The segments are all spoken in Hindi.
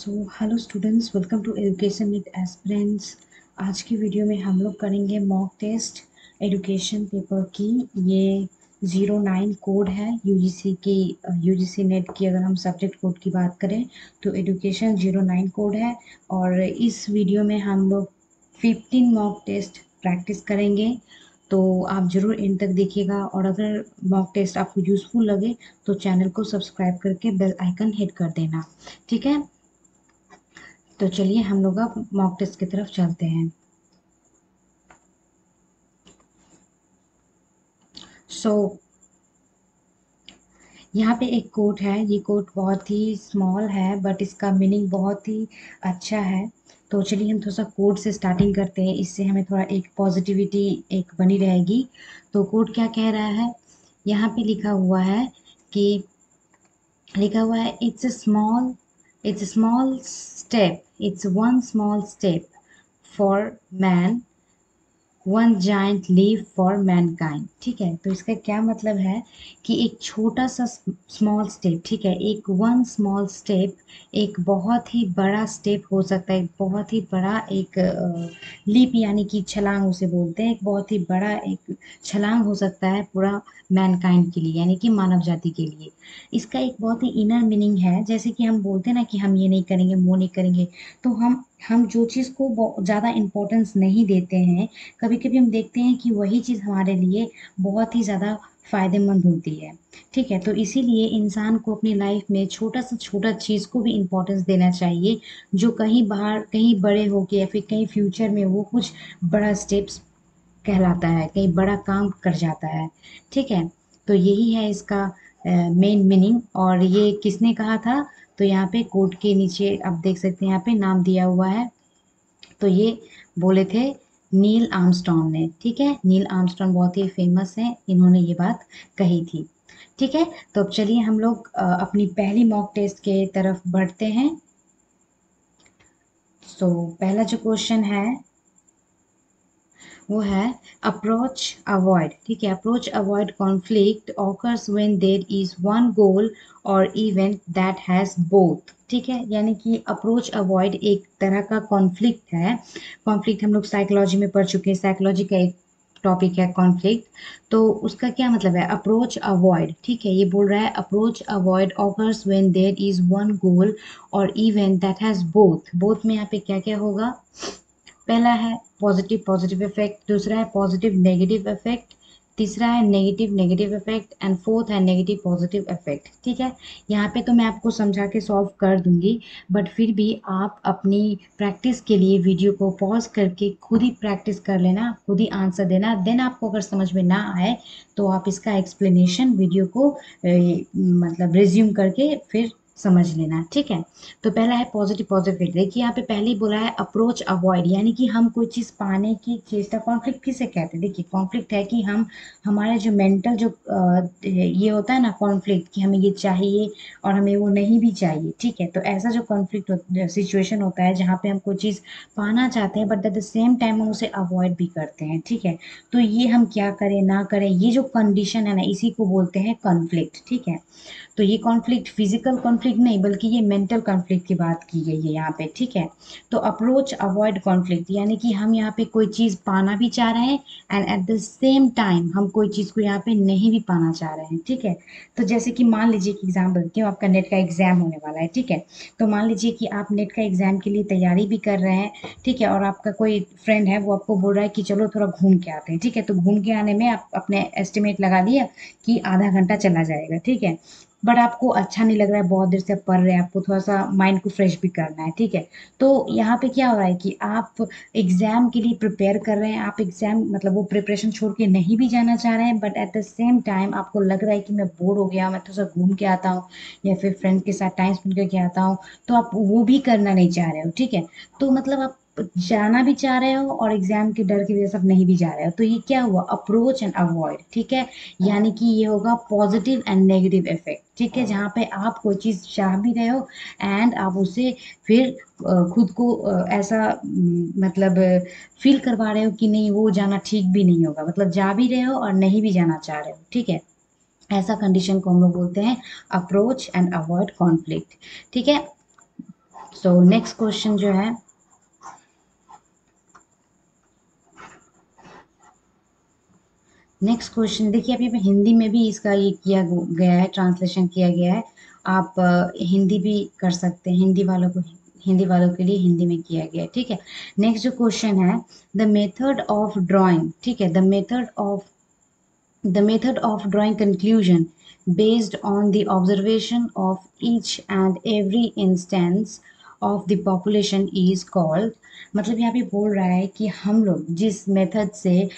So hello students, welcome to education with aspirants. आज की वीडियो में हम लोग करेंगे मॉक टेस्ट एजुकेशन पेपर की। ये 09 कोड है यूजीसी की। यूजीसी नेट की अगर हम सब्जेक्ट कोड की बात करें तो एजुकेशन 09 कोड है। और इस वीडियो में हम लोग 15 मॉक टेस्ट प्रैक्टिस करेंगे। तो आप ज़रूर एंड तक देखिएगा, और अगर मॉक टेस्ट आपको यूज़फुल लगे तो चैनल को सब्सक्राइब करके बेल आइकन हिट कर देना, ठीक है। तो चलिए हम लोग अब मॉक टेस्ट की तरफ चलते हैं। सो यहाँ पे एक कोट है। ये कोट बहुत ही स्मॉल है बट इसका मीनिंग बहुत ही अच्छा है। तो चलिए हम थोड़ा सा कोट से स्टार्टिंग करते हैं, इससे हमें थोड़ा एक पॉजिटिविटी एक बनी रहेगी। तो कोट क्या कह रहा है, यहाँ पे कि लिखा हुआ है it's small step, it's one small step for man, one giant leap for mankind. ठीक है, तो इसका क्या मतलब है कि एक छोटा सा स्मॉल स्टेप, ठीक है, एक वन स्मॉल स्टेप एक बहुत ही बड़ा स्टेप हो सकता है, एक बहुत ही बड़ा एक लीप यानी कि छलांग उसे बोलते हैं। एक बहुत ही बड़ा एक छलांग हो सकता है पूरा मैनकाइंड के लिए, यानी कि मानव जाति के लिए। इसका एक बहुत ही इनर मीनिंग है। जैसे कि हम बोलते हैं ना कि हम ये नहीं करेंगे, वो नहीं करेंगे, तो हम जो चीज़ को ज़्यादा इम्पोर्टेंस नहीं देते हैं, कभी कभी हम देखते हैं कि वही चीज़ हमारे लिए बहुत ही ज़्यादा फायदेमंद होती है। ठीक है, तो इसीलिए इंसान को अपनी लाइफ में छोटा से छोटा चीज़ को भी इम्पोर्टेंस देना चाहिए, जो कहीं बाहर कहीं बड़े होके या फिर कहीं फ्यूचर में वो कुछ बड़ा स्टेप्स कहलाता है, कहीं बड़ा काम कर जाता है। ठीक है, तो यही है इसका मेन मीनिंग। और ये किसने कहा था, तो यहाँ पे कोड के नीचे आप देख सकते हैं, यहाँ पे नाम दिया हुआ है। तो ये बोले थे नील आर्मस्ट्रॉन्ग ने। ठीक है, नील आर्मस्ट्रॉन्ग बहुत ही फेमस है, इन्होंने ये बात कही थी। ठीक है, तो अब चलिए हम लोग अपनी पहली मॉक टेस्ट के तरफ बढ़ते हैं। तो पहला जो क्वेश्चन है वो है अप्रोच अवॉइड। ठीक है, approach avoid conflict occurs when there is one goal और इवेंट दैट हैज बोथ। ठीक है, यानी कि अप्रोच अवॉइड एक तरह का कॉन्फ्लिक्ट है। कॉन्फ्लिक्ट हम लोग साइकोलॉजी में पढ़ चुके हैं, साइकोलॉजी का एक टॉपिक है कॉन्फ्लिक्ट। तो उसका क्या मतलब है अप्रोच अवॉइड। ठीक है, ये बोल रहा है approach avoid occurs when there is one goal और event that has both. Both में यहाँ पे क्या क्या होगा, पहला है पॉजिटिव पॉजिटिव इफेक्ट, दूसरा है पॉजिटिव नेगेटिव इफेक्ट, तीसरा है negative negative effect, and fourth है नेगेटिव पॉजिटिव इफेक्ट। ठीक है, यहाँ पे तो मैं आपको समझा के सॉल्व कर दूंगी, बट फिर भी आप अपनी प्रैक्टिस के लिए वीडियो को पॉज करके खुद ही प्रैक्टिस कर लेना, खुद ही आंसर देना। देन आपको अगर समझ में ना आए तो आप इसका एक्सप्लेनेशन वीडियो को मतलब रिज्यूम करके फिर समझ लेना। ठीक है, तो पहला है पॉजिटिव पॉजिटिव फीडबैक। देखिए यहाँ पे पहले ही बोला है अप्रोच अवॉइड, यानी कि हम कोई चीज़ पाने की चेष्टा। कॉन्फ्लिक्ट किसे कहते हैं, देखिए कॉन्फ्लिक्ट है कि हम हमारे जो मेंटल जो ये होता है ना कॉन्फ्लिक्ट, कि हमें ये चाहिए और हमें वो नहीं भी चाहिए। ठीक है, तो ऐसा जो कॉन्फ्लिक्ट सिचुएशन होता है जहाँ पे हम कोई चीज़ पाना चाहते हैं but at the same time हम उसे अवॉइड भी करते हैं। ठीक है, तो ये हम क्या करें ना करें, ये जो कंडीशन है ना, इसी को बोलते हैं कॉन्फ्लिक्ट। ठीक है, तो ये कॉन्फ्लिक्ट फिजिकल कॉन्फ्लिक्ट नहीं बल्कि ये मेंटल कॉन्फ्लिक्ट की बात की गई है यहाँ पे। ठीक है, तो अप्रोच अवॉइड कॉन्फ्लिक्ट यानी कि हम यहाँ पे कोई चीज़ पाना भी चाह रहे हैं and at the same time हम कोई चीज़ को यहाँ पे नहीं भी पाना चाह रहे हैं। ठीक है, तो जैसे कि मान लीजिए कि एग्जाम्पल क्यों, आपका नेट का एग्जाम होने वाला है। ठीक है, तो मान लीजिए कि आप नेट का एग्जाम के लिए तैयारी भी कर रहे हैं। ठीक है, और आपका कोई फ्रेंड है वो आपको बोल रहा है कि चलो थोड़ा घूम के आते हैं। ठीक है, तो घूम के आने में आप अपने एस्टिमेट लगा लिया कि आधा घंटा चला जाएगा। ठीक है, बट आपको अच्छा नहीं लग रहा है, बहुत देर से आप पढ़ रहे हैं, आपको थोड़ा सा माइंड को फ्रेश भी करना है। ठीक है, तो यहाँ पे क्या हो रहा है कि आप एग्जाम के लिए प्रिपेयर कर रहे हैं, आप एग्जाम मतलब वो प्रिपरेशन छोड़ के नहीं भी जाना चाह रहे हैं, but at the same time आपको लग रहा है कि मैं बोर हो गया, मैं थोड़ा सा घूम के आता हूँ या फिर फ्रेंड के साथ टाइम स्पेंड करके आता हूँ, तो आप वो भी करना नहीं चाह रहे हो। ठीक है, तो मतलब आप जाना भी चाह रहे हो और एग्जाम के डर की वजह से आप नहीं भी जा रहे हो, तो ये क्या हुआ अप्रोच एंड अवॉइड। ठीक है, यानी कि ये होगा पॉजिटिव एंड नेगेटिव इफेक्ट। ठीक है, जहाँ पे आप कोई चीज़ चाह भी रहे हो एंड आप उसे फिर खुद को ऐसा मतलब फील करवा रहे हो कि नहीं वो जाना ठीक भी नहीं होगा, मतलब जा भी रहे हो और नहीं भी जाना चाह रहे हो। ठीक है, ऐसा कंडीशन को हम लोग बोलते हैं अप्रोच एंड अवॉइड कॉन्फ्लिक्ट। ठीक है, सो नेक्स्ट क्वेश्चन जो है, नेक्स्ट क्वेश्चन देखिए, अभी हिंदी में भी इसका ये किया गया है, ट्रांसलेशन किया गया है। आप हिंदी भी कर सकते हैं, हिंदी वालों के लिए हिंदी में किया गया है, ठीक है। नेक्स्ट जो क्वेश्चन है, द मेथड ऑफ ड्राइंग, ठीक है, the method of drawing conclusion based on the observation of each and every instance of the population is called, मतलब यहाँ पे बोल रहा है कि हम लोग जिस मेथड से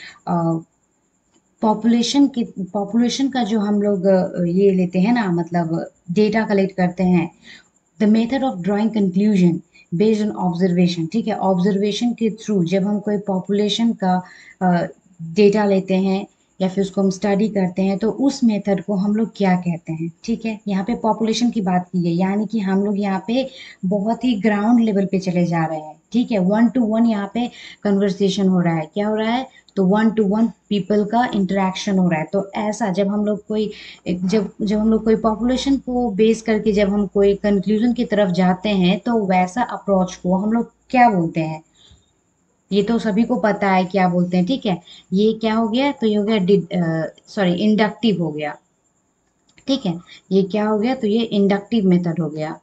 पॉपुलेशन का जो हम लोग ये लेते हैं ना, मतलब डेटा कलेक्ट करते हैं, the method of drawing conclusion based on observation, ठीक है, ऑब्जर्वेशन के थ्रू जब हम कोई पॉपुलेशन का डेटा लेते हैं या फिर उसको हम स्टडी करते हैं, तो उस मेथड को हम लोग क्या कहते हैं, ठीक है। यहाँ पे पॉपुलेशन की बात की है, यानी कि हम लोग यहाँ पे बहुत ही ग्राउंड लेवल पे चले जा रहे हैं, ठीक है, 1 to 1 यहाँ पे कन्वर्सेशन हो रहा है, क्या हो रहा है, तो 1 to 1 पीपल का इंटरेक्शन हो रहा है। तो ऐसा जब हम लोग कोई जब जब हम लोग कोई पॉपुलेशन को बेस करके जब हम कोई कंक्लूजन की तरफ जाते हैं, तो वैसा अप्रोच को हम लोग क्या बोलते हैं, ये तो सभी को पता है क्या बोलते हैं, ठीक है। ये क्या हो गया, तो ये हो गया सॉरी इंडक्टिव हो गया, ठीक है। ये क्या हो गया, तो ये इंडक्टिव मेथड हो गया,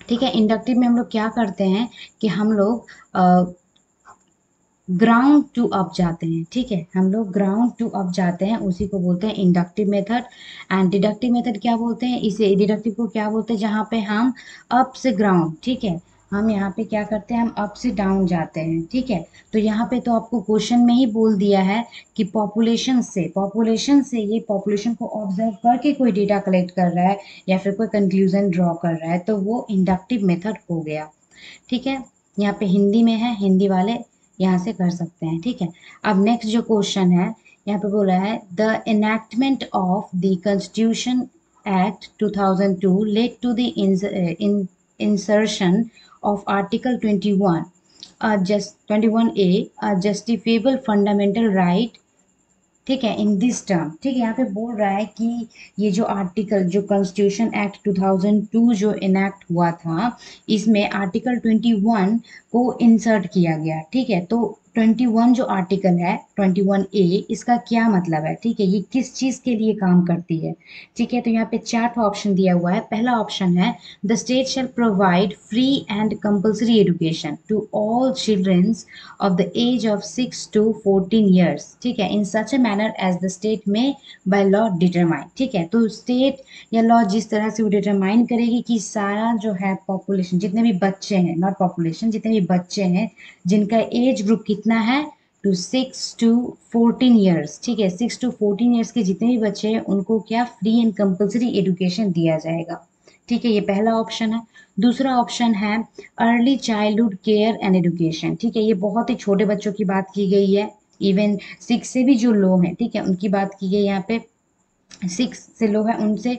ठीक है। इंडक्टिव में हम लोग क्या करते हैं कि हम लोग ग्राउंड टू अप जाते हैं, ठीक है, हम लोग ग्राउंड टू अप जाते हैं, उसी को बोलते हैं inductive method. And deductive method क्या बोलते हैं, इसे डिडक्टिव को क्या बोलते हैं, जहाँ पे हम अप से ग्राउंड, ठीक है, हम यहाँ पे क्या करते हैं, हम अप से डाउन जाते हैं, ठीक है। तो यहाँ पे तो आपको क्वेश्चन में ही बोल दिया है कि पॉपुलेशन से ये पॉपुलेशन को ऑब्जर्व करके कोई डेटा कलेक्ट कर रहा है या फिर कोई कंक्लूजन ड्रॉ कर रहा है, तो वो इंडक्टिव मेथड हो गया, ठीक है। यहाँ पे हिंदी में है, हिंदी वाले यहाँ से कर सकते हैं, ठीक है। अब नेक्स्ट जो क्वेश्चन है, यहाँ पे बोला है the enactment of the constitution act 2002 led to the insertion of article 21 21A, a justifiable fundamental right, ठीक है, इन दिस टर्म, ठीक है। यहाँ पे बोल रहा है कि ये जो आर्टिकल, जो कॉन्स्टिट्यूशन एक्ट 2002 जो इनैक्ट हुआ था, इसमें आर्टिकल 21 को इंसर्ट किया गया, ठीक है। तो 21 जो आर्टिकल है, 21A, इसका क्या मतलब है, ठीक है, ये किस चीज़ के लिए काम करती है, ठीक है। तो यहाँ पे 4 ऑप्शन दिया हुआ है। पहला ऑप्शन है the state shall provide free and compulsory education to all childrens of the age of 6 to 14 years, ठीक है, in such a manner as the state may by law determine, ठीक है। तो स्टेट या लॉ जिस तरह से वो डिटरमाइन करेगी कि सारा जो है पॉपुलेशन, जितने भी बच्चे हैं, नॉट पॉपुलेशन, जितने भी बच्चे हैं जिनका एज ग्रुप कितना है, टू 6 to 14 ईयर्स, ठीक है, 6 to 14 ईयर्स के जितने भी बच्चे हैं उनको क्या फ्री एंड कंपल्सरी एजुकेशन दिया जाएगा, ठीक है। ये पहला ऑप्शन है। दूसरा ऑप्शन है early childhood care and education, ठीक है, ये बहुत ही छोटे बच्चों की बात की गई है, इवन 6 से भी जो लो हैं, ठीक है, उनकी बात की गई यहाँ पे, 6 से लो है उनसे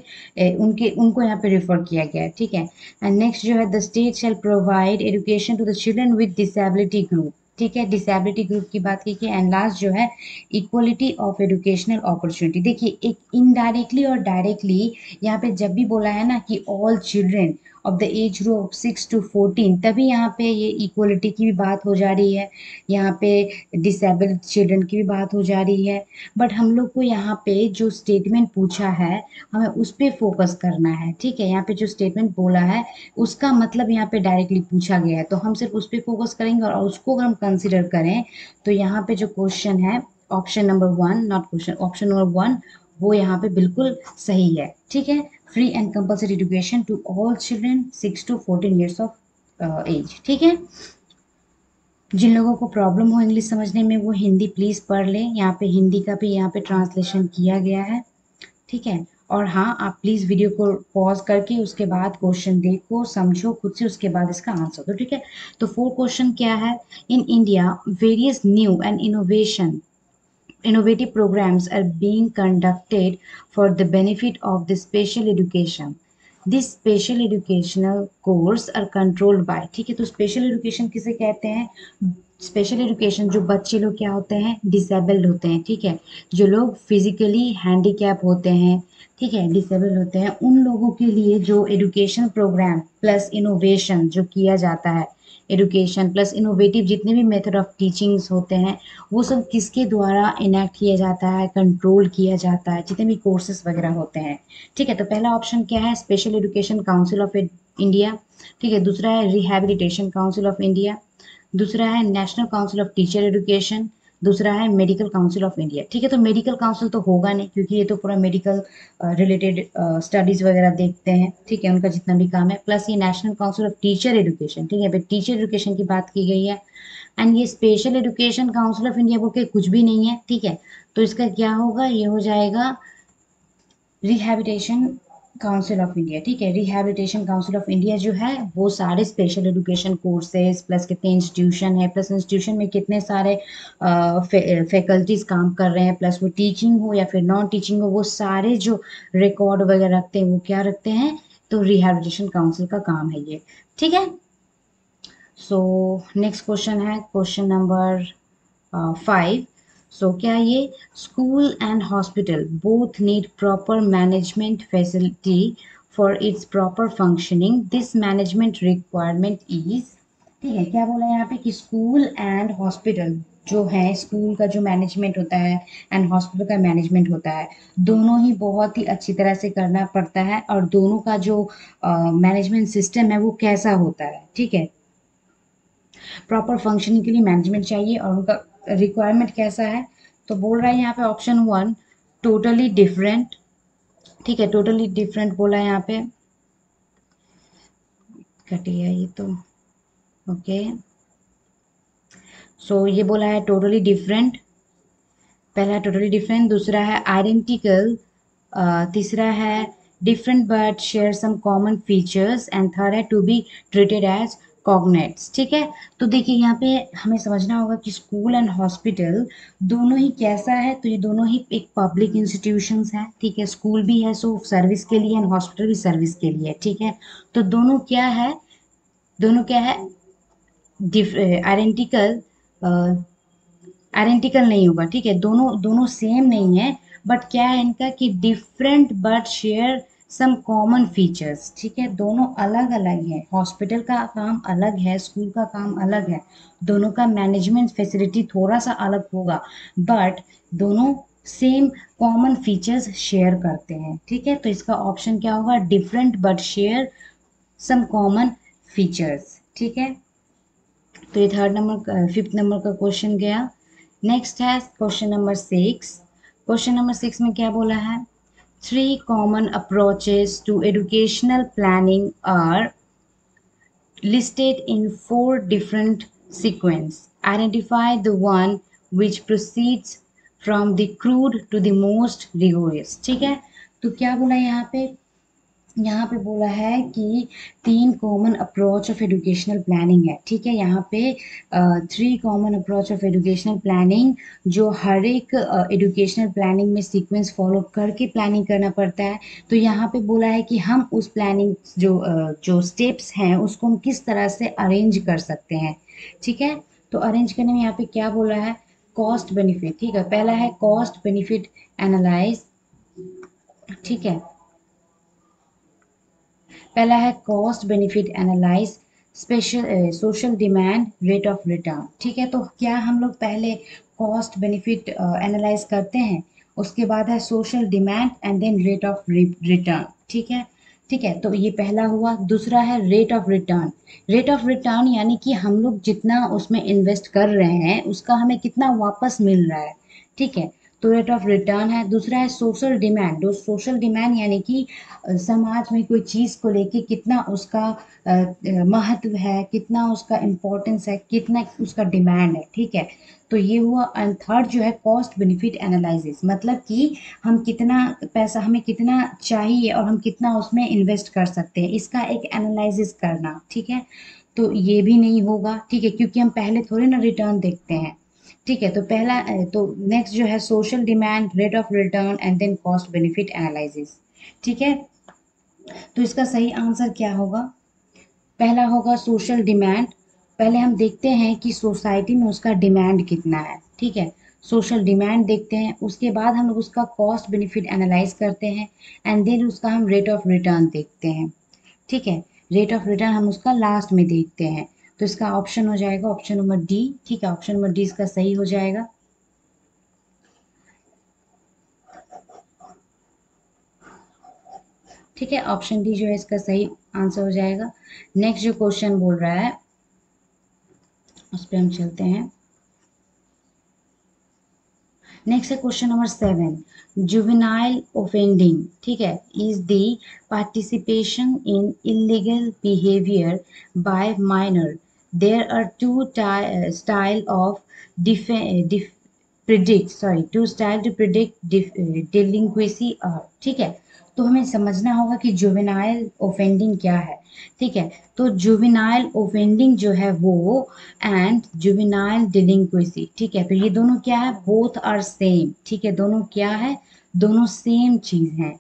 उनको यहाँ पे रेफर किया गया है, ठीक है। एंड नेक्स्ट जो है the state shall provide education to the children with disability group, ठीक है, डिसेबिलिटी ग्रुप की बात की। एंड लास्ट जो है इक्वलिटी ऑफ एजुकेशनल अपॉर्चुनिटी। देखिए, एक इनडायरेक्टली और डायरेक्टली यहाँ पे जब भी बोला है ना कि all children of the age group 6 to 14, तभी यहाँ पे ये इक्वलिटी की भी बात हो जा रही है, यहाँ पे डिसेबल्ड चिल्ड्रन की भी बात हो जा रही है। बट हम लोग को यहाँ पे जो स्टेटमेंट पूछा है, हमें उस पर फोकस करना है, ठीक है। यहाँ पे जो स्टेटमेंट बोला है उसका मतलब यहाँ पे डायरेक्टली पूछा गया है, तो हम सिर्फ उस पर फोकस करेंगे, और उसको अगर हम कंसिडर करें तो यहाँ पे जो क्वेश्चन है option number 1, not question, option number 1, वो यहाँ पे बिल्कुल सही है, ठीक है। Free and compulsory education to all children 6 to 14 years of age, ठीक है। जिन लोगों को प्रॉब्लम हो इंग्लिश समझने में, वो हिंदी प्लीज़ पढ़ लें, यहाँ पे हिंदी का भी यहाँ पे ट्रांसलेशन किया गया है, ठीक है। और हाँ, आप प्लीज़ वीडियो को पॉज करके उसके बाद क्वेश्चन देखो, समझो खुद से, उसके बाद इसका आंसर दो, ठीक है। तो 4 क्वेश्चन क्या है, in India various new and innovative programs are being conducted for the benefit of the special education. This special educational course are controlled by, ठीक है। तो स्पेशल एजुकेशन किसे कहते हैं, स्पेशल एजुकेशन जो बच्चे लोग क्या होते हैं, डिसेबल्ड होते हैं, ठीक है, जो लोग फिजिकली हैंडीकैप होते हैं, ठीक है, डिसेबल्ड होते हैं, उन लोगों के लिए जो एजुकेशन प्रोग्राम प्लस इनोवेशन जो किया जाता है, एजुकेशन प्लस इनोवेटिव जितने भी मेथड ऑफ टीचिंग्स होते हैं, वो सब किसके द्वारा इनेक्ट किया जाता है, कंट्रोल किया जाता है, जितने भी कोर्सेज वगैरह होते हैं, ठीक है। तो पहला ऑप्शन क्या है, special education council of India, ठीक है। दूसरा है रिहैबिलिटेशन काउंसिल ऑफ इंडिया, दूसरा है national council of teacher education, दूसरा है मेडिकल काउंसिल ऑफ इंडिया, ठीक है। तो मेडिकल काउंसिल तो होगा नहीं क्योंकि ये तो पूरा मेडिकल रिलेटेड स्टडीज वगैरह देखते हैं, ठीक है, उनका जितना भी काम है। प्लस ये national council of teacher education, ठीक है, टीचर एजुकेशन की बात की गई है। एंड ये special education council of India बोल के कुछ भी नहीं है, ठीक है। तो इसका क्या होगा, ये हो जाएगा रिहैबिलिटेशन काउंसिल ऑफ इंडिया, ठीक है। रिहैबिलिटेशन काउंसिल ऑफ इंडिया जो है वो सारे स्पेशल एजुकेशन कोर्सेज प्लस कितने इंस्टीट्यूशन है, प्लस इंस्टीट्यूशन में कितने सारे फैकल्टीज काम कर रहे हैं, प्लस वो टीचिंग हो या फिर नॉन टीचिंग हो, वो सारे जो रिकॉर्ड वगैरह रखते हैं वो क्या रखते हैं, तो रिहैबिलिटेशन काउंसिल का काम है ये, ठीक है। सो नेक्स्ट क्वेश्चन है क्वेश्चन नंबर 5। सो क्या ये school and hospital both need proper management facility for its proper functioning, this management requirement is, ठीक है, क्या बोला है यहाँ पे कि स्कूल एंड हॉस्पिटल जो है, स्कूल का जो मैनेजमेंट होता है एंड हॉस्पिटल का मैनेजमेंट होता है, दोनों ही बहुत ही अच्छी तरह से करना पड़ता है, और दोनों का जो मैनेजमेंट सिस्टम है वो कैसा होता है, ठीक है। प्रॉपर फंक्शनिंग के लिए मैनेजमेंट चाहिए और उनका रिक्वायरमेंट कैसा है, तो बोल रहा है यहाँ पे ऑप्शन 1 टोटली डिफरेंट, ठीक है, टोटली डिफरेंट बोला है यहाँ पे, घटिया ये तो, ओके। सो ये बोला है टोटली डिफरेंट, पहला है टोटली डिफरेंट, दूसरा है आइडेंटिकल, तीसरा है different but share some common features, and third है to be treated as cognates, ठीक है। तो देखिए यहाँ पे हमें समझना होगा कि स्कूल एंड हॉस्पिटल दोनों ही कैसा है, तो ये दोनों ही एक पब्लिक इंस्टीट्यूशंस हैं, ठीक है। स्कूल भी है सो सर्विस के लिए एंड हॉस्पिटल भी सर्विस के लिए, ठीक है। तो दोनों क्या है, दोनों क्या है, आइडेंटिकल, आइडेंटिकल नहीं होगा, ठीक है, दोनों दोनों सेम नहीं है, बट क्या है इनका कि different but share some common features, ठीक है, दोनों अलग अलग है, हॉस्पिटल का काम अलग है, स्कूल का काम अलग है, दोनों का मैनेजमेंट फैसिलिटी थोड़ा सा अलग होगा, बट दोनों सेम कॉमन फीचर्स शेयर करते हैं, ठीक है। तो इसका ऑप्शन क्या होगा, different but share some common features, ठीक है। तो ये थर्ड नंबर, फिफ्थ नंबर का क्वेश्चन गया। नेक्स्ट है क्वेश्चन नंबर 6। क्वेश्चन नंबर 6 में क्या बोला है, 3 common approaches to educational planning are listed in 4 different sequence. Identify the one which proceeds from the crude to the most rigorous, ठीक है। तो क्या बोला यहाँ पे, यहाँ पे बोला है कि 3 common approach of educational planning है, ठीक है। यहाँ पे 3 common approach of educational planning जो हर एक एजुकेशनल प्लानिंग में सीक्वेंस फॉलो करके प्लानिंग करना पड़ता है। तो यहाँ पे बोला है कि हम उस प्लानिंग जो स्टेप्स हैं उसको हम किस तरह से अरेंज कर सकते हैं, ठीक है। तो अरेंज करने में यहाँ पे क्या बोला है, कॉस्ट बेनिफिट, ठीक है, पहला है कॉस्ट बेनिफिट एनालाइज, ठीक है, पहला है cost benefit analyse, special social demand rate of return, ठीक है। तो क्या हम लोग पहले कॉस्ट बेनिफिट एनालाइज करते हैं, उसके बाद है social demand and then rate of return, ठीक है, ठीक है। तो ये पहला हुआ। दूसरा है rate of return, rate of return यानी कि हम लोग जितना उसमें इन्वेस्ट कर रहे हैं उसका हमें कितना वापस मिल रहा है, ठीक है। तो रेट ऑफ रिटर्न है। दूसरा है सोशल डिमांड, सोशल डिमांड यानी कि समाज में कोई चीज़ को लेके कितना उसका महत्व है, कितना उसका इम्पोर्टेंस है, कितना उसका डिमांड है, ठीक है। तो ये हुआ। एंड थर्ड जो है कॉस्ट बेनिफिट एनालिसिस, मतलब कि हम कितना पैसा, हमें कितना चाहिए और हम कितना उसमें इन्वेस्ट कर सकते हैं, इसका एक एनालिसिस करना, ठीक है। तो ये भी नहीं होगा, ठीक है, क्योंकि हम पहले थोड़े ना रिटर्न देखते हैं, ठीक है। तो पहला तो नेक्स्ट जो है social demand, rate of return and then cost benefit analysis, ठीक है। तो इसका सही आंसर क्या होगा, पहला होगा सोशल डिमांड, पहले हम देखते हैं कि सोसाइटी में उसका डिमांड कितना है, ठीक है। सोशल डिमांड देखते हैं, उसके बाद हम लोग उसका कॉस्ट बेनिफिट एनालाइज करते हैं, एंड देन उसका हम रेट ऑफ रिटर्न देखते हैं, ठीक है। रेट ऑफ रिटर्न हम उसका लास्ट में देखते हैं। तो इसका ऑप्शन हो जाएगा ऑप्शन नंबर डी, ठीक है। ऑप्शन नंबर डी इसका सही हो जाएगा। ठीक है, ऑप्शन डी जो है इसका सही आंसर हो जाएगा। नेक्स्ट जो क्वेश्चन बोल रहा है उस पर हम चलते हैं। नेक्स्ट है क्वेश्चन नंबर 7, जुवेनाइल ऑफेंडिंग, ठीक है, is the participation in illegal behaviour by minor. There are two style of two style to predict delinquency are, ठीक है। तो हमें समझना होगा कि जुवेनाइल ऑफेंडिंग क्या है, ठीक है। तो जुवेनाइल ऑफेंडिंग जो है वो एंड जुवेनाइल डिलिंक्वेसी, ठीक है। तो ये दोनों क्या है, बोथ आर सेम, ठीक है। दोनों क्या है, दोनों सेम चीज है,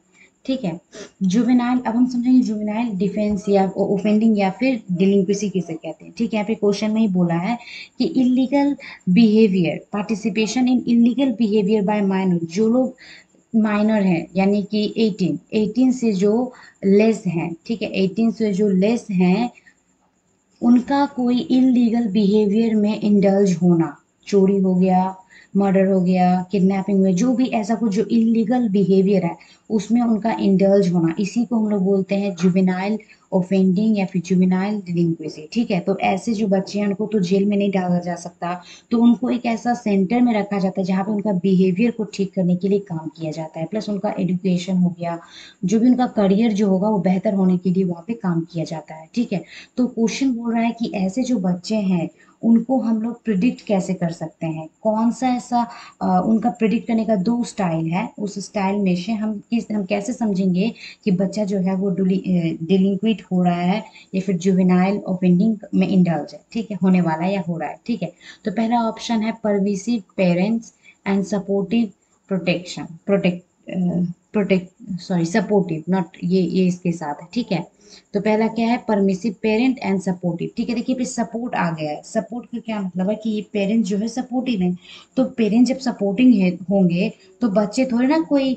ठीक है। जुवेनाइल, अब हम समझेंगे जुवेनाइल डिफेंस या ऑफेंडिंग या फिर डिलिंक्वेसी किसे कहते हैं, ठीक है। यहाँ पे क्वेश्चन में ही बोला है कि illegal behaviour, participation in illegal behaviour by minor, जो लोग माइनर है यानी कि 18 से जो लेस हैं, ठीक है, 18 से जो लेस हैं उनका कोई इलीगल बिहेवियर में इंडल्ज होना, चोरी हो गया, मर्डर हो गया, किडनैपिंग हुआ, जो भी ऐसा कुछ जो इलीगल बिहेवियर है उसमें उनका इंडल्ज होना, इसी को हम लोग बोलते हैं जुवेनाइल ऑफेंडिंग या फिर जुवेनाइल डिलिंक्वेसी, ठीक है। तो ऐसे जो बच्चे हैं उनको तो जेल में नहीं डाला जा सकता, तो उनको एक ऐसा सेंटर में रखा जाता है जहाँ पे उनका बिहेवियर को ठीक करने के लिए काम किया जाता है, प्लस उनका एजुकेशन हो गया, जो भी उनका करियर जो होगा वो बेहतर होने के लिए वहाँ पे काम किया जाता है, ठीक है। तो क्वेश्चन बोल रहा है कि ऐसे जो बच्चे हैं उनको हम लोग प्रिडिक्ट कैसे कर सकते हैं, कौन सा ऐसा उनका प्रिडिक्ट करने का दो स्टाइल है, उस स्टाइल में से हम कैसे समझेंगे कि बच्चा जो है वो डिलिंक्विट हो रहा है या फिर जुवेनाइल ऑफेंडिंग में इंडल्ज है, ठीक है, होने वाला है या हो रहा है, ठीक है। तो पहला ऑप्शन है permissive parents and supportive protection sorry supportive, not ये इसके साथ है, ठीक है। तो पहला क्या है, परमिसिव पेरेंट एंड सपोर्टिव, ठीक है। देखिए पे सपोर्ट आ गया है, सपोर्ट का क्या मतलब है कि ये पेरेंट्स जो है सपोर्टिव है, तो पेरेंट्स जब सपोर्टिंग है होंगे तो बच्चे थोड़े ना कोई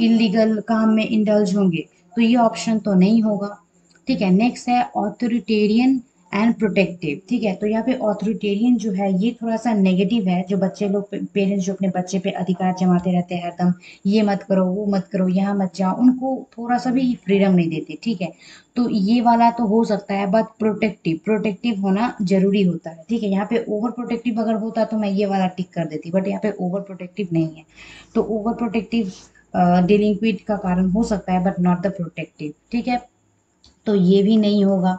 इलीगल काम में इंडल्ज होंगे, तो ये ऑप्शन तो नहीं होगा, ठीक है। नेक्स्ट है ऑथोरिटेरियन एंड प्रोटेक्टिव, ठीक है। तो यहाँ पे ऑथोरिटेरियन जो है ये थोड़ा सा नेगेटिव है, जो बच्चे लोग पेरेंट्स जो अपने बच्चे पे अधिकार जमाते रहते हैं हरदम, ये मत करो वो मत करो यहाँ मत जाओ, उनको थोड़ा सा भी फ्रीडम नहीं देते, ठीक है। तो ये वाला तो हो सकता है, बट प्रोटेक्टिव होना जरूरी होता है, ठीक है। यहाँ पे ओवर प्रोटेक्टिव अगर होता तो मैं ये वाला टिक कर देती, बट यहाँ पे ओवर प्रोटेक्टिव नहीं है। तो ओवर प्रोटेक्टिव डिलिंक्विट का कारण हो सकता है बट नॉट द प्रोटेक्टिव, ठीक है। तो ये भी नहीं होगा,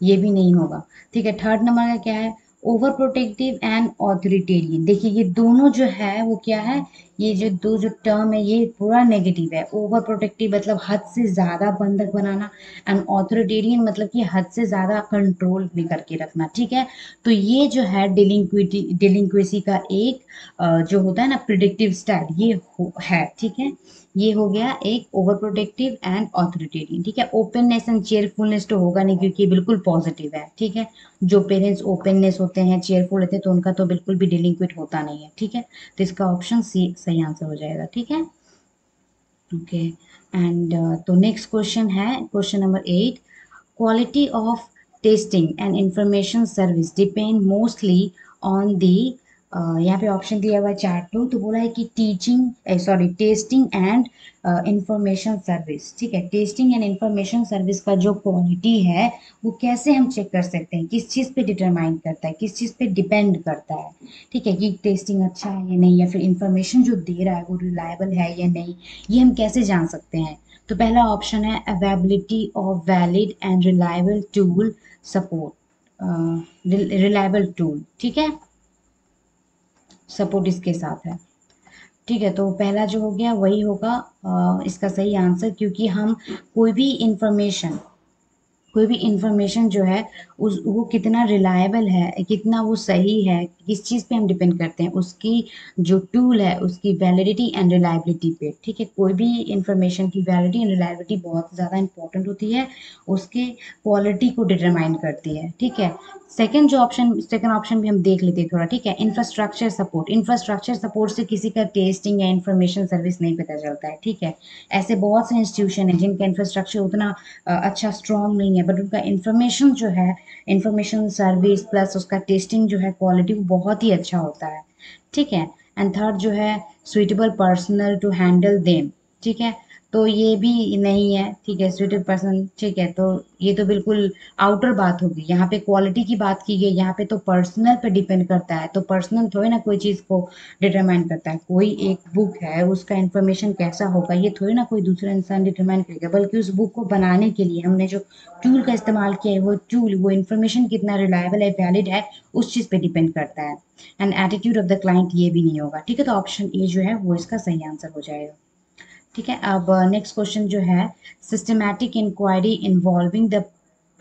ये भी नहीं होगा, ठीक है। थर्ड नंबर का क्या है, ओवर प्रोटेक्टिव एंड ऑथोरिटेरियन, देखिए ये दोनों जो है वो क्या है, ये जो दो जो टर्म है ये पूरा नेगेटिव है। ओवर प्रोटेक्टिव मतलब हद से ज्यादा बंधक बनाना, एंड ऑथोरिटेरियन मतलब कि हद से ज्यादा कंट्रोल में करके रखना, ठीक है। तो ये जो है डिलिंक्वेसी का एक जो होता है ना प्रिडिक्टिव स्टाइल, है, ठीक है। ये हो गया एक ओवर प्रोटेक्टिव एंड ऑथोरिटेरियन, ठीक है। ओपननेस एंड चेयरफुलनेस तो होगा नहीं क्योंकि ये बिल्कुल पॉजिटिव है, ठीक है। जो पेरेंट्स ओपननेस होते हैं, चेयरफुल होते हैं, तो उनका तो बिल्कुल भी डिलिंक्विट होता नहीं है, ठीक है। तो इसका ऑप्शन सी सही आंसर हो जाएगा, ठीक है। ओके, एंड तो नेक्स्ट क्वेश्चन है question number 8, quality of testing and information service depend mostly on the यहाँ पे ऑप्शन दिया हुआ है चार तो बोला है कि टेस्टिंग एंड इंफॉर्मेशन सर्विस, ठीक है। टेस्टिंग एंड इंफॉर्मेशन सर्विस का जो क्वालिटी है वो कैसे हम चेक कर सकते हैं, किस चीज़ पे डिटरमाइन करता है, किस चीज़ पे डिपेंड करता है, ठीक है, कि टेस्टिंग अच्छा है या नहीं, या फिर इंफॉर्मेशन जो दे रहा है वो रिलायबल है या नहीं, ये हम कैसे जान सकते हैं। तो पहला ऑप्शन है availability of valid and reliable tool support, reliable tool, ठीक है, सपोर्ट इसके साथ है, ठीक है। तो पहला जो हो गया वही होगा इसका सही आंसर, क्योंकि हम कोई भी इंफॉर्मेशन कोई भी इंफॉर्मेशन जो है उस वो कितना रिलायबल है, कितना वो सही है, किस चीज़ पे हम डिपेंड करते हैं, उसकी जो टूल है उसकी वैलिडिटी एंड रिलायबिलिटी पे। ठीक है, कोई भी इंफॉर्मेशन की वैलिडिटी एंड रिलायबिलिटी बहुत ज़्यादा इंपॉर्टेंट होती है, उसके क्वालिटी को डिटरमाइन करती है। ठीक है, सेकंड ऑप्शन भी हम देख लेते हैं थोड़ा। ठीक है, इंफ्रास्ट्रक्चर सपोर्ट। इंफ्रास्ट्रक्चर सपोर्ट से किसी का टेस्टिंग या इंफॉर्मेशन सर्विस नहीं पता चलता है। ठीक है, ऐसे बहुत से इंस्टीट्यूशन है जिनका इंफ्रास्ट्रक्चर उतना अच्छा स्ट्रॉन्ग नहीं है, बट उनका इंफॉर्मेशन जो है, इंफॉर्मेशन सर्विस प्लस उसका टेस्टिंग जो है क्वालिटी वो बहुत ही अच्छा होता है। ठीक है, एंड थर्ड जो है suitable personnel to handle them. ठीक है, तो ये भी नहीं है। ठीक है, सुइटेबल पर्सन। ठीक है, तो ये तो बिल्कुल आउटर बात होगी। यहाँ पे क्वालिटी की बात की गई, यहाँ पे तो पर्सनल पे डिपेंड करता है, तो पर्सनल थोड़ी ना कोई चीज़ को डिटरमाइन करता है। कोई एक बुक है उसका इंफॉर्मेशन कैसा होगा ये थोड़ी ना कोई दूसरा इंसान डिटरमाइन करेगा, बल्कि उस बुक को बनाने के लिए हमने जो टूल का इस्तेमाल किया है वो टूल, वो इंफॉर्मेशन कितना रिलायबल है, वैलिड है, उस चीज़ पे डिपेंड करता है। And attitude of the client ये भी नहीं होगा। ठीक है, तो ऑप्शन ए जो है वो इसका सही आंसर हो जाएगा। ठीक है, अब नेक्स्ट क्वेश्चन जो है, systematic inquiry involving the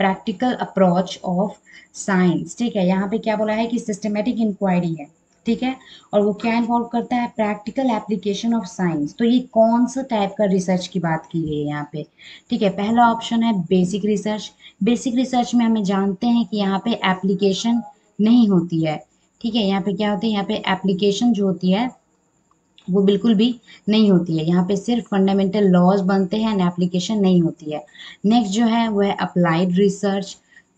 practical approach of science. ठीक है, यहाँ पे क्या बोला है कि सिस्टमैटिक इंक्वायरी है। ठीक है, और वो क्या इन्वॉल्व करता है, प्रैक्टिकल एप्लीकेशन ऑफ साइंस। तो ये कौन सा टाइप का रिसर्च की बात की गई है यहाँ पे। ठीक है, पहला ऑप्शन है बेसिक रिसर्च। बेसिक रिसर्च में हमें जानते हैं कि यहाँ पे एप्लीकेशन नहीं होती है। ठीक है, यहाँ पे क्या होती है, यहाँ पे एप्लीकेशन जो होती है वो बिल्कुल भी नहीं होती है। यहाँ पे सिर्फ फंडामेंटल लॉज बनते हैं एंड एप्लीकेशन नहीं होती है। नेक्स्ट जो है वो है अप्लाइड रिसर्च।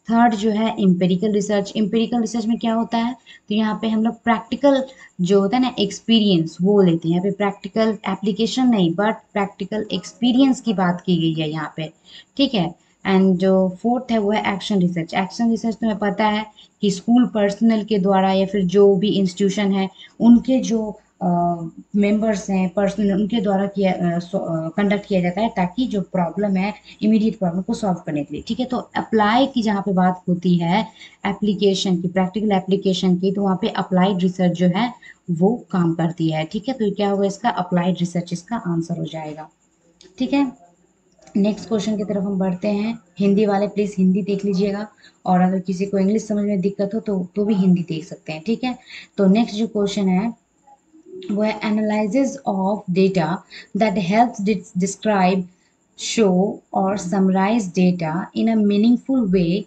थर्ड जो है इम्पेरिकल रिसर्च। इम्पेरिकल रिसर्च में क्या होता है, तो यहाँ पे हम लोग प्रैक्टिकल जो होता है ना एक्सपीरियंस वो लेते हैं। यहाँ पे प्रैक्टिकल एप्लीकेशन नहीं, बट प्रैक्टिकल एक्सपीरियंस की बात की गई है यहाँ पे। ठीक है, एंड जो फोर्थ है वो है एक्शन रिसर्च। एक्शन रिसर्च तुम्हें पता है कि स्कूल पर्सनल के द्वारा या फिर जो भी इंस्टीट्यूशन है उनके जो मेंबर्स हैं पर्सनल, उनके द्वारा किया कंडक्ट किया जाता है, ताकि जो प्रॉब्लम है इमीडिएट प्रॉब्लम को सॉल्व करने के लिए। ठीक है, तो अप्लाई की जहाँ पे बात होती है एप्लीकेशन की, प्रैक्टिकल एप्लीकेशन की, तो वहाँ पे अप्लाइड रिसर्च जो है वो काम करती है। ठीक है, तो क्या होगा इसका, अप्लाइड रिसर्च इसका आंसर हो जाएगा। ठीक है, नेक्स्ट क्वेश्चन की तरफ हम बढ़ते हैं। हिंदी वाले प्लीज हिंदी देख लीजिएगा, और अगर किसी को इंग्लिश समझ में दिक्कत हो तो भी हिंदी देख सकते हैं। ठीक है, तो नेक्स्ट जो क्वेश्चन है वो है analysis of data that helps describe, show or summarize data in a meaningful way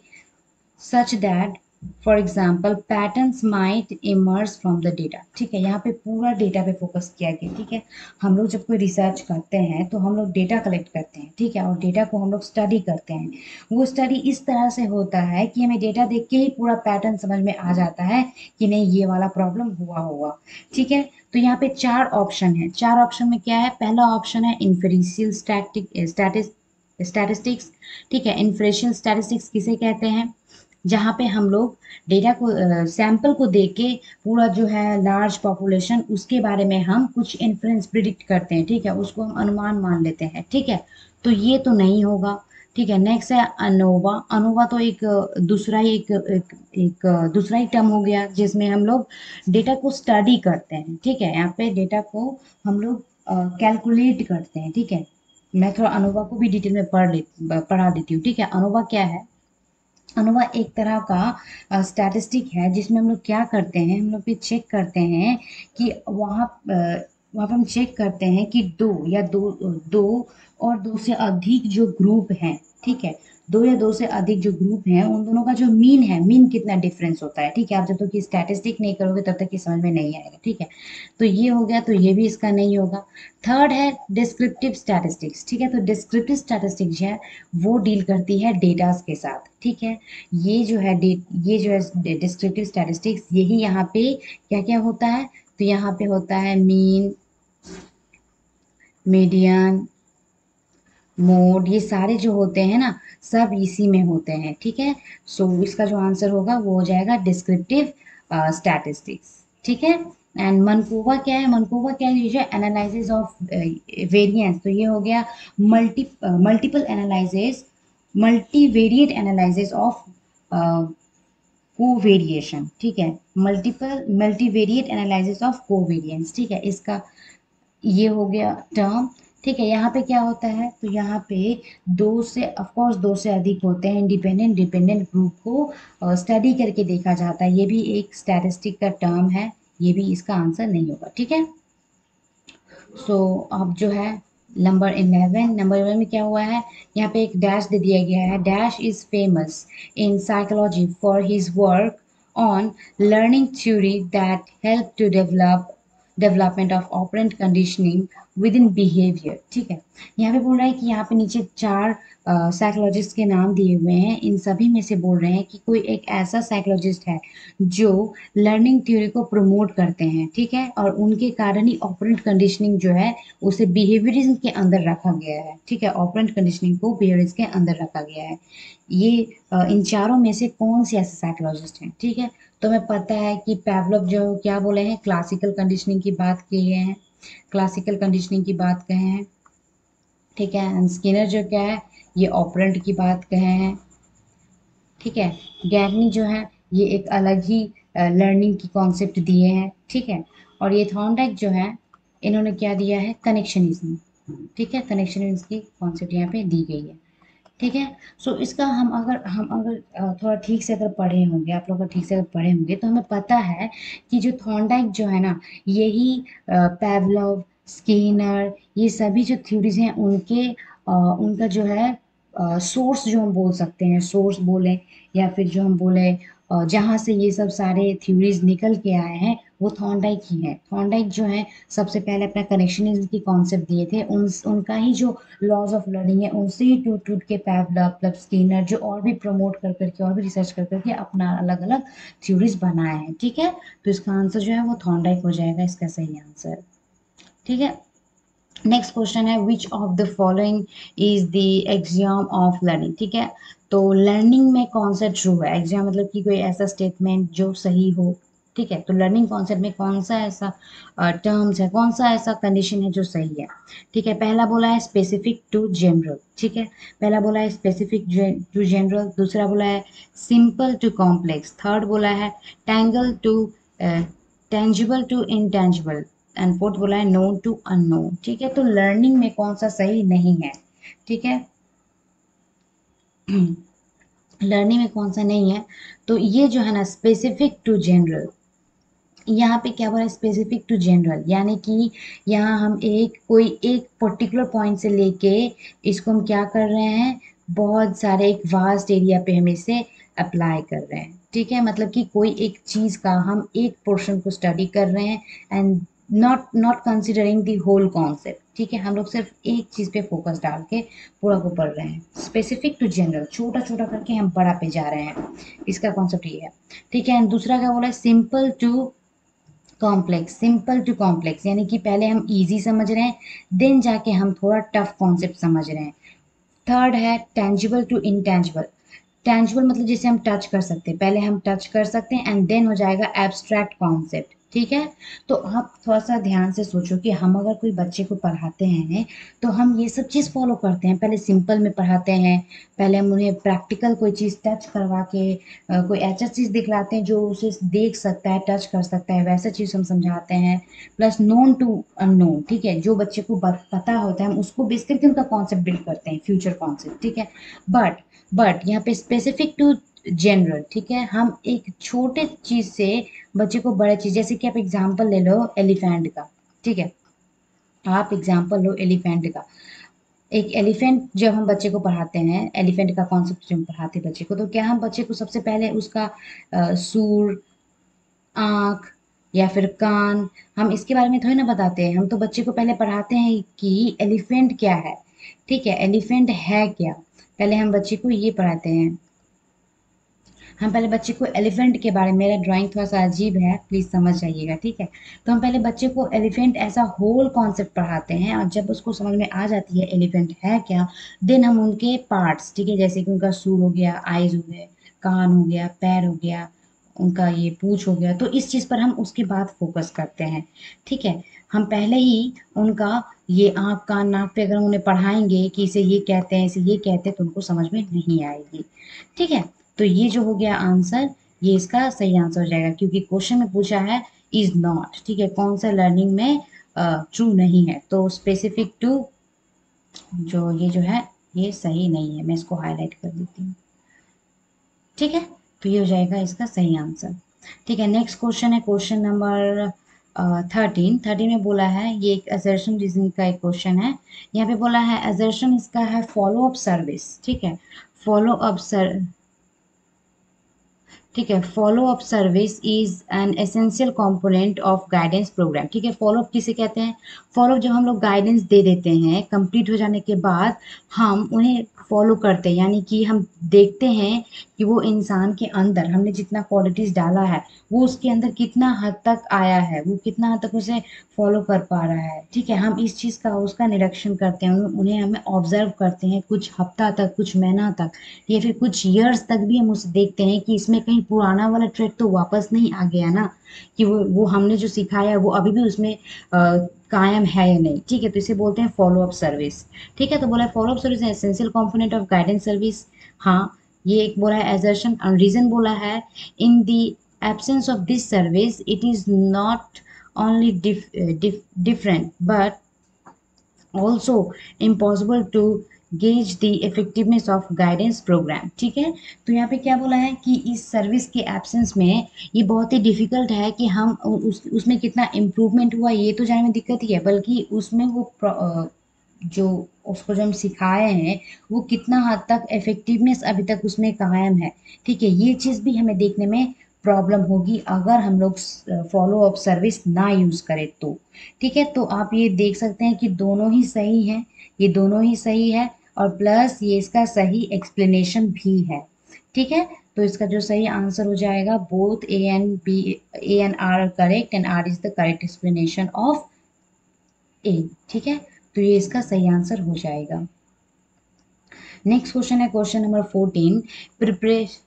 such that for example patterns might emerge from the data। ठीक है, यहाँ पे पूरा डेटा पे फोकस किया गया। ठीक है, हम लोग जब कोई रिसर्च करते हैं तो हम लोग डेटा कलेक्ट करते हैं। ठीक है, और डेटा को हम लोग स्टडी करते हैं। वो स्टडी इस तरह से होता है कि हमें डेटा देख के ही पूरा पैटर्न समझ में आ जाता है कि नहीं ये वाला प्रॉब्लम हुआ होगा। ठीक है, तो यहाँ पे चार ऑप्शन है। चार ऑप्शन में क्या है, पहला ऑप्शन है इन्फेरेंशियल स्टैटिस्टिक्स। ठीक है, इन्फरेंशियल स्टैटिस्टिक्स किसे कहते हैं, जहाँ पे हम लोग डेटा को सैंपल को देख के पूरा जो है लार्ज पॉपुलेशन उसके बारे में हम कुछ इन्फ्रेंस प्रिडिक्ट करते हैं। ठीक है, उसको हम अनुमान मान लेते हैं। ठीक है, तो ये तो नहीं होगा। ठीक है, नेक्स्ट है अनोवा। अनोवा तो एक दूसरा ही दूसरा ही टर्म हो गया जिसमें हम लोग डेटा को स्टडी करते हैं। ठीक है, यहाँ पे डेटा को हम लोग कैलकुलेट करते हैं। ठीक है, मैं थोड़ा अनोवा को भी डिटेल में पढ़ा देती हूँ। ठीक है, अनोवा क्या है, अनोवा एक तरह का स्टैटिस्टिक है जिसमें हम लोग क्या करते हैं, हम लोग भी चेक करते हैं कि वहाँ पे हम चेक करते हैं कि दो और दो से अधिक जो ग्रुप हैं। ठीक है, दो या दो से अधिक जो ग्रुप हैं उन दोनों का जो मीन है, मीन कितना डिफरेंस होता है। ठीक है, आप जब तक कि स्टैटिस्टिक नहीं करोगे तब तक कि समझ में नहीं आएगा। ठीक है, तो ये हो गया, तो ये भी इसका नहीं होगा। थर्ड है डिस्क्रिप्टिव स्टैटिस्टिक्स। ठीक है, तो डिस्क्रिप्टिव स्टैटिस्टिक्स है वो डील करती है डेटास के साथ। ठीक है, ये जो है डिस्क्रिप्टिव स्टैटिस्टिक्स, यही यहाँ पे क्या क्या होता है, तो यहाँ पे होता है मीन, मीडियन, मोड, ये सारे जो होते हैं ना सब इसी में होते हैं। ठीक है, सो इसका जो आंसर होगा वो हो जाएगा डिस्क्रिप्टिव स्टैटिस्टिक्स। ठीक है, एंड मनकोवा क्या है, मनकोवा क्या है, एनालिसिस ऑफ वेरिएंस। तो ये हो गया multiple analysis, multivariate analysis of covariation. ठीक है, मल्टीवेरिएट एनालिसिस ऑफ कोवेरिएंस। ठीक है, इसका ये हो गया टर्म। ठीक है, यहाँ पे क्या होता है, तो यहाँ पे दो से ऑफकोर्स दो से अधिक होते हैं, इंडिपेंडेंट डिपेंडेंट ग्रुप को स्टडी करके देखा जाता है, ये भी एक स्टैटिस्टिक का टर्म है, ये भी इसका आंसर नहीं होगा। ठीक है, सो अब जो है नंबर 11 में क्या हुआ है, यहाँ पे एक डैश दे दिया गया है। Dash is famous in psychology for his work on learning theory that help to development of operant conditioning with in behaviour. ठीक है, यहाँ पे बोल रहा है कि यहाँ पे नीचे चार साइकोलॉजिस्ट के नाम दिए हुए हैं, इन सभी में से बोल रहे हैं कि कोई एक ऐसा साइकोलॉजिस्ट है जो लर्निंग थ्योरी को प्रमोट करते हैं। ठीक है, और उनके कारण ही ऑपरेंट कंडीशनिंग जो है उसे बिहेवियरिज्म के अंदर रखा गया है। ठीक है, ऑपरेंट कंडीशनिंग को बिहेवियरिज्म के अंदर रखा गया है। ये इन चारों में से कौन से ऐसे साइकोलॉजिस्ट हैं? ठीक है, तो हमें पता है कि पैवलोव जो क्या बोले हैं, क्लासिकल कंडीशनिंग की बात किए हैं, क्लासिकल कंडीशनिंग की बात कहे हैं। ठीक है, एंड स्किनर जो क्या है, ये ऑपरेंट की बात कहे हैं। ठीक है, गैगनी जो है ये एक अलग ही लर्निंग की कॉन्सेप्ट दिए हैं। ठीक है, और ये थॉर्नडाइक जो है इन्होंने क्या दिया है, कनेक्शनिज्म। ठीक है, कनेक्शनिज्म की कॉन्सेप्ट यहाँ पे दी गई है। ठीक है, सो इसका हम अगर थोड़ा ठीक से अगर पढ़े होंगे, आप लोग अगर ठीक से अगर पढ़े होंगे तो हमें पता है कि जो थॉर्नडाइक जो है ना, यही पैवलोव, स्किनर, ये सभी जो थ्योरीज हैं उनका जो है सोर्स जो हम बोल सकते हैं, सोर्स बोले या फिर जो हम बोले जहाँ से ये सब सारे थ्योरीज निकल के आए हैं वो थॉर्नडाइक ही है। थॉर्नडाइक जो है सबसे पहले अपना कनेक्शनिज्म की कॉन्सेप्ट दिए थे, उनका ही जो लॉज ऑफ लर्निंग है उनसे ही टूट टूट के पैवलव, स्किनर जो और भी प्रमोट कर करके और भी रिसर्च कर करके अपना अलग अलग थ्योरीज बनाए हैं। ठीक है, तो इसका आंसर जो है वो थॉर्नडाइक हो जाएगा, इसका सही आंसर। ठीक है, नेक्स्ट क्वेश्चन है which of the following is the axiom of learning. ठीक है, तो लर्निंग में कौन सा ट्रू है, एक्सियम मतलब कि कोई ऐसा स्टेटमेंट जो सही हो। ठीक है, तो लर्निंग कॉन्सेप्ट में कौन सा ऐसा टर्म्स है, कौन सा ऐसा कंडीशन है जो सही है। ठीक है, पहला बोला है स्पेसिफिक टू जनरल। ठीक है, पहला बोला है स्पेसिफिक टू जनरल, दूसरा बोला है सिंपल टू कॉम्प्लेक्स, थर्ड बोला है tangle to tangible to intangible, and fourth बोला है नोन टू अननोन। ठीक है, तो लर्निंग में कौन सा सही नहीं है। ठीक है, लर्निंग में कौन सा नहीं है, तो ये जो है ना स्पेसिफिक टू जनरल, यहाँ पे क्या बोला है स्पेसिफिक टू जनरल, यानी कि यहाँ हम कोई एक पर्टिकुलर पॉइंट से लेके इसको हम क्या कर रहे हैं, बहुत सारे एक वास्ट एरिया पे हम इसे अप्लाई कर रहे हैं। ठीक है, मतलब कि कोई एक चीज़ का हम एक पोर्शन को स्टडी कर रहे हैं and not not considering the whole concept. ठीक है, हम लोग सिर्फ एक चीज़ पे फोकस डाल के पूरा को पढ़ रहे हैं। स्पेसिफिक टू जनरल, छोटा छोटा करके हम बड़ा पे जा रहे हैं, इसका कॉन्सेप्ट ये है। ठीक है, एंड दूसरा क्या बोला है simple to complex, simple to complex, यानी कि पहले हम इजी समझ रहे हैं देन जाके हम थोड़ा टफ कॉन्सेप्ट समझ रहे हैं। थर्ड है टेंजिबल टू इंटेंजिबल, टेंजिबल मतलब जिसे हम टच कर सकते हैं, पहले हम टच कर सकते हैं एंड देन हो जाएगा एब्स्ट्रैक्ट कॉन्सेप्ट। ठीक है, तो आप थोड़ा सा ध्यान से सोचो कि हम अगर कोई बच्चे को पढ़ाते हैं तो हम ये सब चीज़ फॉलो करते हैं, पहले सिंपल में पढ़ाते हैं, पहले हम उन्हें प्रैक्टिकल कोई चीज़ टच करवा के कोई ऐसा चीज़ दिखलाते हैं जो उसे देख सकता है, टच कर सकता है, वैसा चीज़ हम समझाते हैं। प्लस नोन टू अननोन, ठीक है, जो बच्चे को पता होता है हम उसको बेस करके उनका कॉन्सेप्ट बिल्ड करते हैं, फ्यूचर कॉन्सेप्ट। ठीक है, बट यहाँ पे स्पेसिफिक टू जनरल, ठीक है, हम एक छोटे चीज से बच्चे को बड़े चीज, जैसे कि आप एग्जांपल ले लो एलिफेंट का। ठीक है, आप एग्जांपल लो एलिफेंट का। एक एलिफेंट जब हम बच्चे को पढ़ाते हैं, एलिफेंट का कॉन्सेप्ट जब हम पढ़ाते हैं बच्चे को, तो क्या हम बच्चे को सबसे पहले उसका सूर, आँख या फिर कान, हम इसके बारे में थोड़ी ना बताते हैं, हम तो बच्चे को पहले पढ़ाते हैं कि एलिफेंट क्या है। ठीक है, एलिफेंट है क्या, पहले हम बच्चे को ये पढ़ाते हैं। हम पहले बच्चे को एलिफेंट के बारे में, मेरा ड्राइंग थोड़ा सा अजीब है प्लीज़ समझ जाइएगा। ठीक है, तो हम पहले बच्चे को एलिफेंट ऐसा होल कॉन्सेप्ट पढ़ाते हैं, और जब उसको समझ में आ जाती है एलिफेंट है क्या, देन हम उनके पार्ट्स, ठीक है, जैसे कि उनका सूर हो गया, आइज हो गए, कान हो गया, पैर हो गया, उनका ये पूँछ हो गया, तो इस चीज़ पर हम उसके बाद फोकस करते हैं। ठीक है, हम पहले ही उनका ये आँख कान नाक पे अगर हम उन्हें पढ़ाएंगे कि इसे ये कहते हैं, इसे ये कहते हैं, तो उनको समझ में नहीं आएगी। ठीक है, तो ये जो हो गया आंसर, ये इसका सही आंसर हो जाएगा, क्योंकि क्वेश्चन में पूछा है इज नॉट। ठीक है, कौन सा लर्निंग में ट्रू नहीं है, तो स्पेसिफिक टू ये जो है ये सही नहीं है, मैं इसको हाईलाइट कर देती हूँ। ठीक है, तो ये हो जाएगा इसका सही आंसर। ठीक है, नेक्स्ट क्वेश्चन है क्वेश्चन नंबर 13 में बोला है, ये एक असर्शन रीजनिंग का एक क्वेश्चन है। यहाँ पे बोला है असर्शन इसका है फॉलो अप सर्विस। ठीक है, फॉलो अप सर ठीक है, follow up service is an essential component of guidance programme. ठीक है, फॉलो अप किसे कहते हैं? फॉलो जब हम लोग गाइडेंस दे देते हैं कंप्लीट हो जाने के बाद हम उन्हें फॉलो करते हैं, यानी कि हम देखते हैं कि वो इंसान के अंदर हमने जितना क्वालिटीज डाला है वो उसके अंदर कितना हद तक आया है, वो कितना हद तक उसे फॉलो कर पा रहा है। ठीक है, हम इस चीज़ का उसका निरीक्षण करते हैं, उन्हें हमें ऑब्जर्व करते हैं कुछ हफ्ता तक, कुछ महीना तक, या फिर कुछ ईयर्स तक भी हम उसे देखते हैं कि इसमें कहीं पुराना वाला ट्रेड तो वापस नहीं आ गया ना, कि वो हमने जो सिखाया है वो अभी भी उसमें कायम है या नहीं। ठीक है, तो इसे बोलते हैं फॉलो अप सर्विस। ठीक है, तो बोला है follow up service essential component of guidance service. हाँ, ये एक बोला है एजर्शन, रीजन बोला है in the absence of this service it is not only different but also impossible to gauge the effectiveness of guidance program। ठीक है, तो यहाँ पे क्या बोला है कि इस सर्विस के एब्सेंस में ये बहुत ही डिफिकल्ट है कि हम उसमें कितना इम्प्रूवमेंट हुआ ये तो जानने में दिक्कत ही है, बल्कि उसमें जो उसको जो हम सिखाए हैं वो कितना हद तक इफेक्टिवनेस अभी तक उसमें कायम है। ठीक है, ये चीज़ भी हमें देखने में प्रॉब्लम होगी अगर हम लोग फॉलो अप सर्विस ना यूज़ करें तो। ठीक है, तो आप ये देख सकते हैं कि दोनों ही सही हैं, ये दोनों ही सही है, और प्लस ये इसका सही एक्सप्लेनेशन भी है। ठीक है, तो इसका जो सही आंसर हो जाएगा both A and R correct and R is the correct explanation of A. ठीक है, तो ये इसका सही आंसर हो जाएगा। नेक्स्ट क्वेश्चन है क्वेश्चन नंबर 14। प्रिपरेशन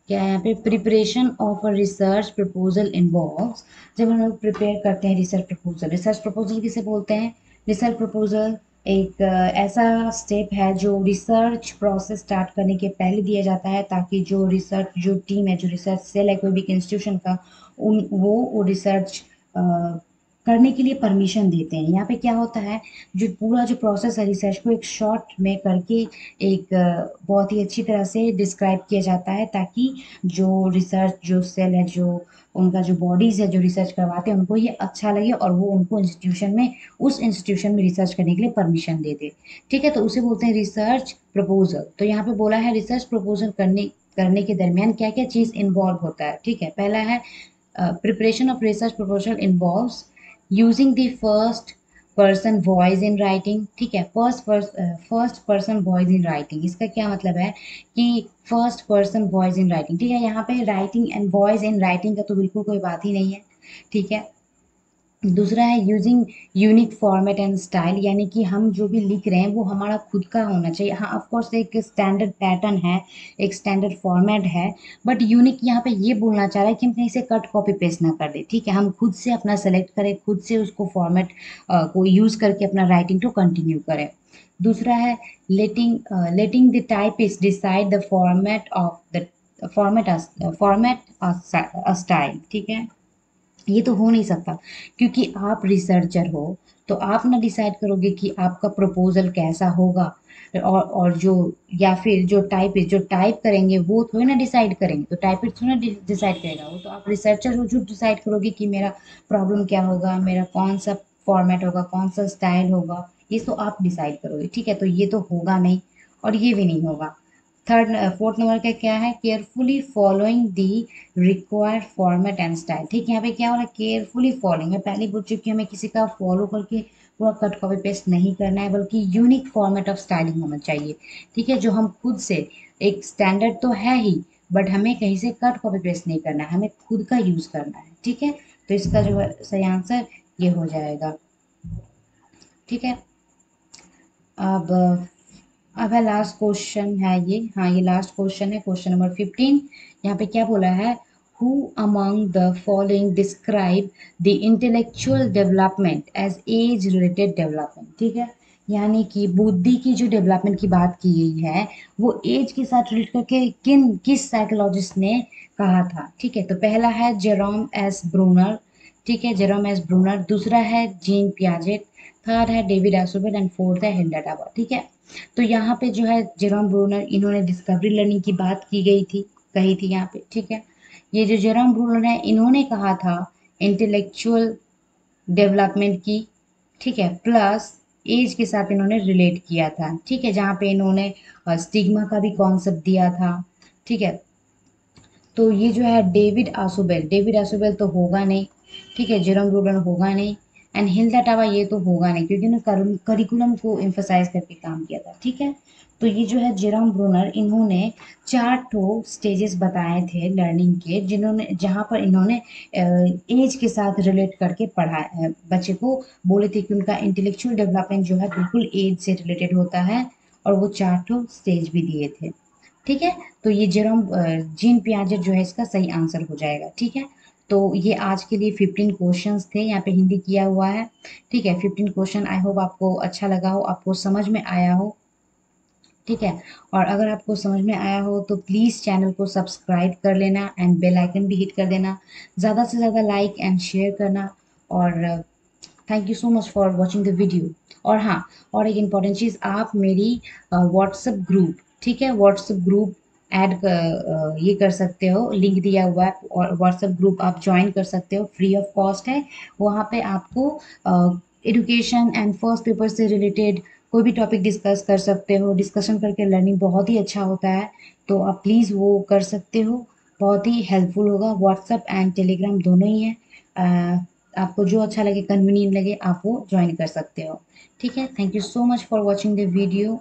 क्या है यहाँ पे? Preparation of a research proposal involves. जब हम लोग प्रिपेयर करते हैं रिसर्च प्रपोजल किसे बोलते हैं? रिसर्च प्रपोजल एक ऐसा स्टेप है जो रिसर्च प्रोसेस स्टार्ट करने के पहले दिया जाता है, ताकि जो रिसर्च जो टीम है, जो रिसर्च सेल है कोई भी इंस्टीट्यूशन का, वो रिसर्च करने के लिए परमिशन देते हैं। यहाँ पे क्या होता है, जो पूरा जो प्रोसेस है रिसर्च को एक शॉर्ट में करके एक बहुत ही अच्छी तरह से डिस्क्राइब किया जाता है, ताकि जो रिसर्च जो सेल है, जो उनका जो बॉडीज है जो रिसर्च करवाते हैं उनको ये अच्छा लगे और वो उनको इंस्टीट्यूशन में उस इंस्टीट्यूशन में रिसर्च करने के लिए परमिशन दे दे। ठीक है, तो उसे बोलते हैं रिसर्च प्रपोजल। तो यहाँ पे बोला है रिसर्च प्रपोजल करने के दरमियान क्या क्या चीज़ इन्वॉल्व होता है। ठीक है, पहला है preparation of research proposal involves using the first person voice in writing. ठीक है, first person voice in writing, इसका क्या मतलब है कि first person voice in writing. ठीक है, यहाँ पे writing and voice in writing का तो बिल्कुल कोई बात ही नहीं है। ठीक है, दूसरा है using unique format and style, यानी कि हम जो भी लिख रहे हैं वो हमारा खुद का होना चाहिए। हाँ, ऑफ कोर्स एक स्टैंडर्ड पैटर्न है, एक स्टैंडर्ड फॉर्मेट है, बट यूनिक यहाँ पे ये बोलना चाह रहा है कि हम कहीं से कट कॉपी पेस्ट ना कर दें। ठीक है, हम खुद से अपना सेलेक्ट करें, खुद से उसको फॉर्मेट को यूज़ करके अपना राइटिंग को कंटिन्यू करें। दूसरा है letting the typist decide the format of the format style. ठीक है, ये तो हो नहीं सकता, क्योंकि आप रिसर्चर हो तो आप ना डिसाइड करोगे कि आपका प्रपोजल कैसा होगा, और जो या फिर जो टाइप करेंगे वो थोड़ी ना डिसाइड करेंगे, तो टाइपिस्ट थोड़ी ना डिसाइड करेगा, वो तो आप रिसर्चर हो जो डिसाइड करोगे कि मेरा प्रॉब्लम क्या होगा, मेरा कौन सा फॉर्मेट होगा, कौन सा स्टाइल होगा, ये तो आप डिसाइड करोगे। ठीक है, तो ये तो होगा नहीं और ये भी नहीं होगा। फोर्थ नंबर का क्या है? Carefully following the required format and style. ठीक है, यहाँ पे क्या हो रहा है? केयरफुली फॉलोइंग, मैं पहले बोल चुकी हूँ, हमें किसी का फॉलो करके पूरा कट कॉपी पेस्ट नहीं करना है, बल्कि यूनिक फॉर्मेट ऑफ स्टाइलिंग होना चाहिए। ठीक है, जो हम खुद से, एक स्टैंडर्ड तो है ही, बट हमें कहीं से कट कॉपी पेस्ट नहीं करना है, हमें खुद का यूज़ करना है। ठीक है, तो इसका जो सही आंसर ये हो जाएगा। ठीक है, अब अब है लास्ट क्वेश्चन है ये, हाँ ये लास्ट क्वेश्चन है क्वेश्चन नंबर 15। यहाँ पे क्या बोला है? Who among the following describe the intellectual development age age related development. ठीक है, यानी कि बुद्धि की जो डेवलपमेंट की बात की गई है वो एज के साथ रिलेट करके किस साइकोलॉजिस्ट ने कहा था। ठीक है, तो पहला है जेरोम एस ब्रूनर, ठीक है, जेरोम एस ब्रूनर, दूसरा है जीन पियाजेट, थर्ड है डेविड आसोबेल एंड फोर्थ है हिल्डा टावर। ठीक है, तो यहाँ पे जो है जेरोम ब्रूनर, इन्होंने डिस्कवरी लर्निंग की बात की गई थी, कही थी यहाँ पे। ठीक है, ये जो जेरोम ब्रूनर है, इन्होंने कहा था इंटेलेक्चुअल डेवलपमेंट की, ठीक है, प्लस एज के साथ इन्होंने रिलेट किया था। ठीक है, जहाँ पे इन्होंने स्टिग्मा का भी कॉन्सेप्ट दिया था। ठीक है, तो ये जो है डेविड आसोबेल तो होगा नहीं। ठीक है, जेरोम ब्रूनर होगा नहीं, एंड हिल्डा टावा ये तो होगा नहीं, क्योंकि उन्होंने करिकुलम को एम्फसाइज करके काम किया था। ठीक है, तो ये जो है जेरोम ब्रूनर, इन्होंने 4 ठो स्टेजेस बताए थे लर्निंग के, जिन्होंने जहाँ पर इन्होंने एज के साथ रिलेट करके पढ़ाया बच्चे को, बोले थे कि उनका इंटेलेक्चुअल डेवलपमेंट जो है बिल्कुल एज से रिलेटेड होता है, और वो 4 ठो स्टेज भी दिए थे। ठीक है, तो ये जीन पियाजेट जो है इसका सही आंसर हो जाएगा। ठीक है, तो ये आज के लिए 15 क्वेश्चंस थे, यहाँ पे हिंदी किया हुआ है। ठीक है, 15 क्वेश्चन, आई होप आपको अच्छा लगा हो, आपको समझ में आया हो। ठीक है, और अगर आपको समझ में आया हो तो प्लीज़ चैनल को सब्सक्राइब कर लेना एंड बेल आइकन भी हिट कर देना, ज़्यादा से ज़्यादा लाइक एंड शेयर करना। और thank you so much for watching the video. और हाँ, और एक इम्पॉर्टेंट चीज़, आप मेरी व्हाट्सएप ग्रुप, ठीक है, व्हाट्सएप ग्रुप ये कर सकते हो, लिंक दिया हुआ है, और व्हाट्सएप ग्रुप आप ज्वाइन कर सकते हो, फ्री ऑफ कॉस्ट है। वहाँ पे आपको एजुकेशन एंड फर्स्ट पेपर से रिलेटेड कोई भी टॉपिक डिस्कस कर सकते हो, डिस्कशन करके लर्निंग बहुत ही अच्छा होता है, तो आप प्लीज़ वो कर सकते हो, बहुत ही हेल्पफुल होगा। व्हाट्सएप एंड टेलीग्राम दोनों ही है, आपको जो अच्छा लगे, कन्वीनियंट लगे, आप वो ज्वाइन कर सकते हो। ठीक है, thank you so much for watching the video.